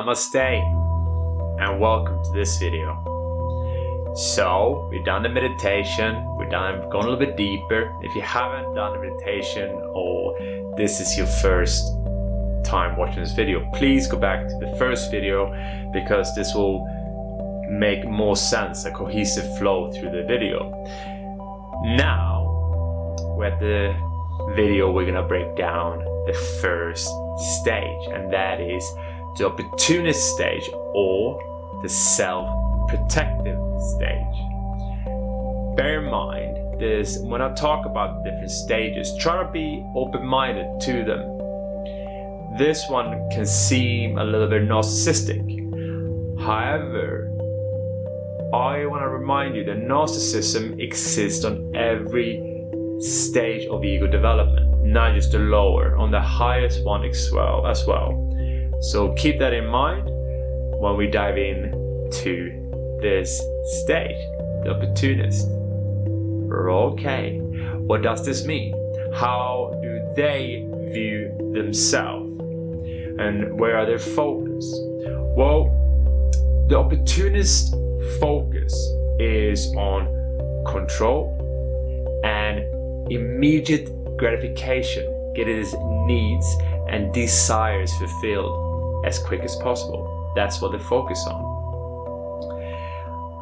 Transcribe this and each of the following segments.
Namaste and welcome to this video. So we've done the meditation, we've gone a little bit deeper. If you haven't done the meditation or this is your first time watching this video, please go back to the first video because this will make more sense, a cohesive flow through the video. Now we're at the video we're gonna break down the first stage, and that is the opportunist stage or the self-protective stage. Bear in mind this, when I talk about different stages, try to be open-minded to them. This one can seem a little bit narcissistic. However, I want to remind you that narcissism exists on every stage of ego development, not just the lower, on the highest one as well. So keep that in mind when we dive into this stage, the opportunist. Okay, what does this mean? How do they view themselves? And where are their focus? Well, the opportunist focus is on control and immediate gratification, get his needs and desires fulfilled as quick as possible. That's what they focus on.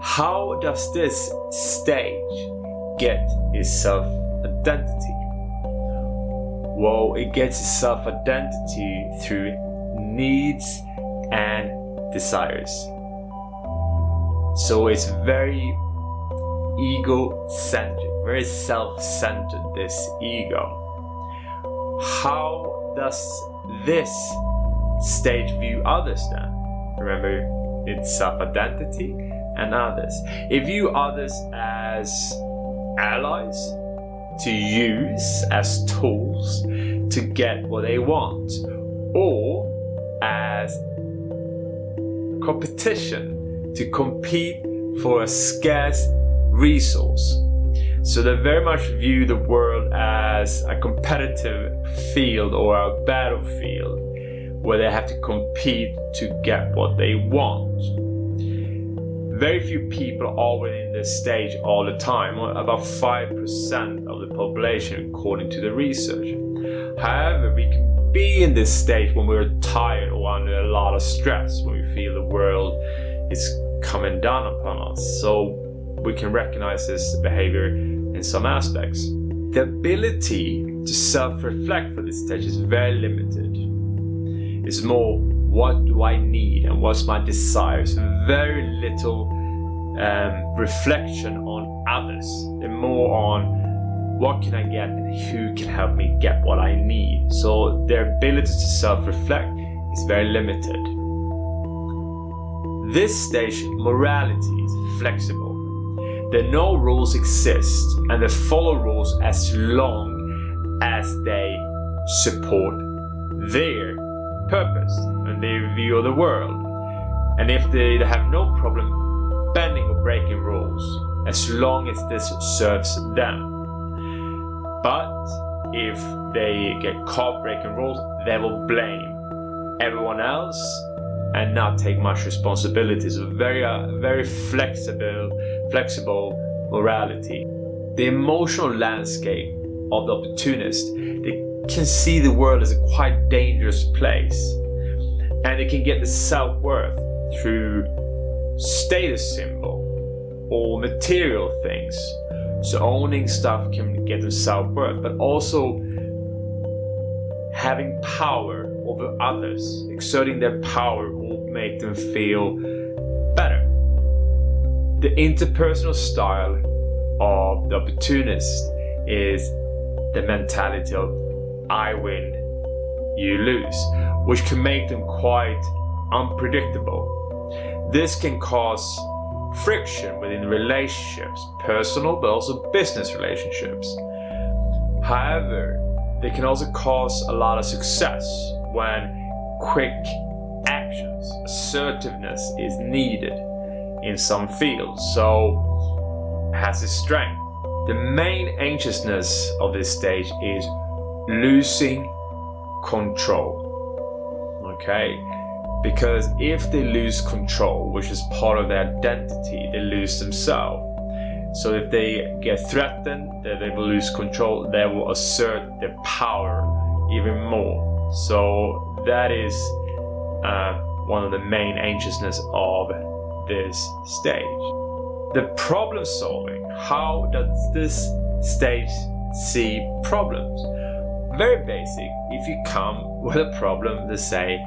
How does this stage get its self-identity? Well, it gets its self-identity through needs and desires. So it's very egocentric, very self-centered, this ego. How does this stage view others then? Remember, it's self-identity and others. It view others as allies to use as tools to get what they want, or as competition to compete for a scarce resource. So they very much view the world as a competitive field or a battlefield where they have to compete to get what they want. Very few people are within this stage all the time, about 5% of the population according to the research. However, we can be in this stage when we're tired or under a lot of stress, when we feel the world is coming down upon us. So we can recognize this behavior in some aspects. The ability to self-reflect for this stage is very limited. It's more, what do I need and what's my desires? Very little reflection on others, and more on what can I get and who can help me get what I need. So their ability to self-reflect is very limited. This stage, morality is flexible. There no rules exist, and they follow rules as long as they support their purpose and their view of the world. And if they have no problem bending or breaking rules, as long as this serves them. But if they get caught breaking rules, they will blame everyone else and not take much responsibility. So very flexible morality. The emotional landscape of the opportunist, they can see the world as a quite dangerous place, and they can get the self-worth through status symbol or material things. So owning stuff can get them self-worth, but also having power over others, exerting their power will make them feel better. The interpersonal style of the opportunist is the mentality of I win, you lose, which can make them quite unpredictable. This can cause friction within relationships, personal but also business relationships. However, they can also cause a lot of success when quick actions, assertiveness is needed in some fields, so has its strength. The main anxiousness of this stage is losing control. Okay, Because if they lose control, which is part of their identity, they lose themselves. So if they get threatened, they will lose control, they will assert their power even more. So that is one of the main anxiousness of this stage. The problem solving, how does this stage see problems? Very basic. If you come with a problem, they say,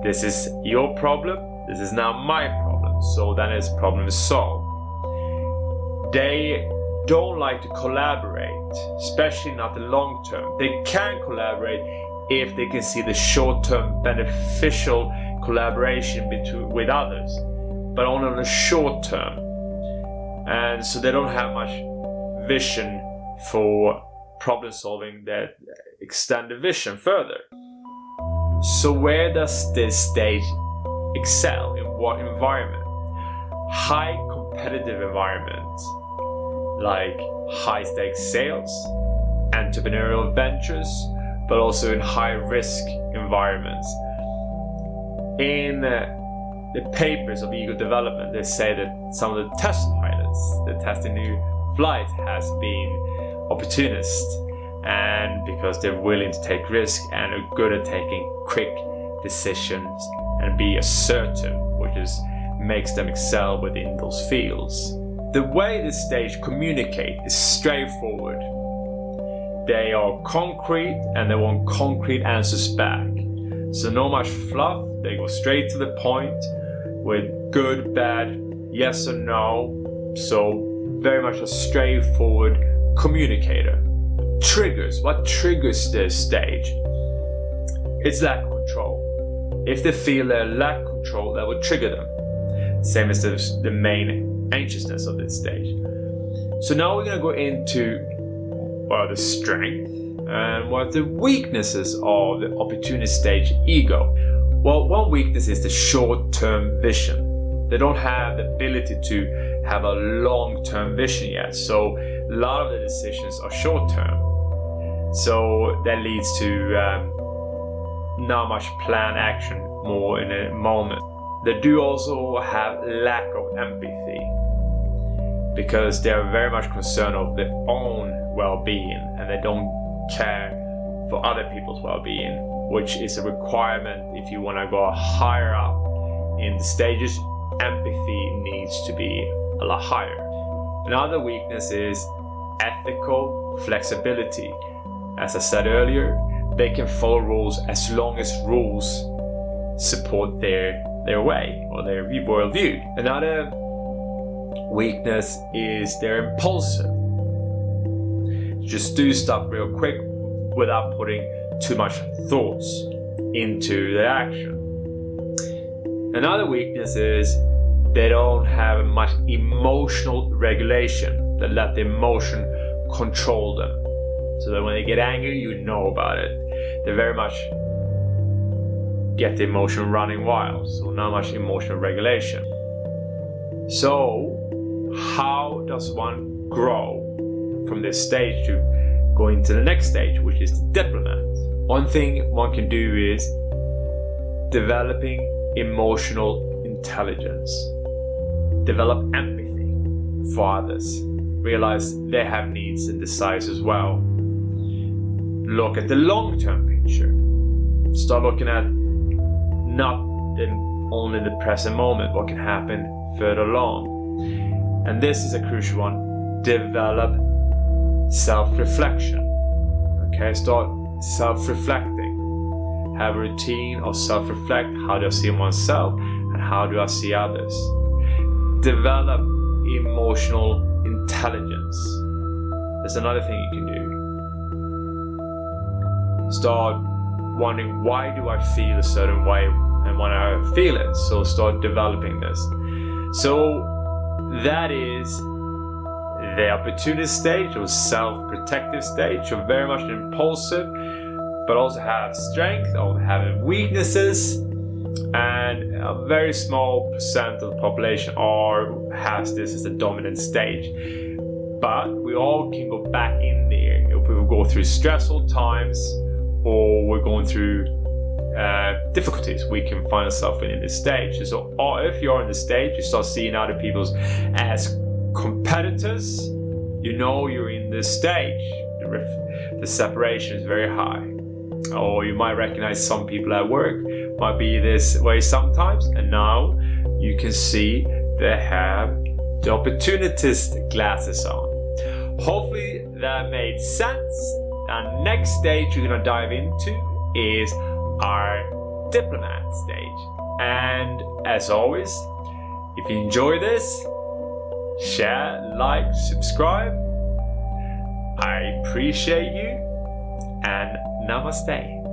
this is your problem, this is now my problem. So then it's problem solved. They don't like to collaborate, especially not the long term. They can collaborate if they can see the short-term beneficial collaboration with others, but only on the short term. And so they don't have much vision for problem solving that extend the vision further. So where does this stage excel? In what environment? High competitive environments, like high stakes sales, entrepreneurial ventures, but also in high risk environments. In the papers of ego development, they say that some of the test pilots that test a new flight has been opportunists, and because they're willing to take risk and are good at taking quick decisions and be assertive, which makes them excel within those fields. The way this stage communicate is straightforward. They are concrete and they want concrete answers back. So no much fluff, they go straight to the point with good, bad, yes or no. So very much a straightforward communicator. Triggers, what triggers this stage? It's lack of control. If they feel they lack control, that will trigger them. Same as the main anxiousness of this stage. So now we're going to go into the strength and what the weaknesses of the opportunist stage ego. Well, one weakness is the short-term vision. They don't have the ability to have a long-term vision yet, so a lot of the decisions are short-term. So that leads to not much planned action, more in a moment. They do also have lack of empathy, because they are very much concerned of their own well-being and they don't care for other people's well-being, which is a requirement if you want to go higher up in the stages. Empathy needs to be a lot higher. Another weakness is ethical flexibility. As I said earlier, they can follow rules as long as rules support their way or their worldview. Another weakness is they're impulsive. Just do stuff real quick without putting too much thoughts into the action. Another weakness is they don't have much emotional regulation. They let the emotion control them. So that when they get angry, you know about it. They very much get the emotion running wild. So not much emotional regulation. So how does one grow from this stage to go into the next stage, which is the diplomat? One thing one can do is developing emotional intelligence. Develop empathy for others. Realize they have needs and desires as well. Look at the long-term picture. Start looking at not only the present moment, what can happen further along. And this is a crucial one. Develop self-reflection. Okay, start self-reflecting. Have a routine of self-reflect. How do I see myself and how do I see others? Develop emotional intelligence. There's another thing you can do. Start wondering, why do I feel a certain way and when I feel it? So start developing this. So that is the opportunist stage or self-protective stage. So very much impulsive, but also have strength, also have weaknesses, and a very small percent of the population has this as the dominant stage. But we all can go back in there if we go through stressful times, or we're going through difficulties we can find ourselves in this stage. So if you're in the stage, you start seeing other people as competitors, you know you're in this stage. The separation is very high. Or you might recognize some people at work might be this way sometimes, and now you can see they have the opportunist glasses on. Hopefully that made sense. Our next stage we're gonna dive into is our diplomat stage. And as always, if you enjoy this, share, like, subscribe. I appreciate you, and namaste.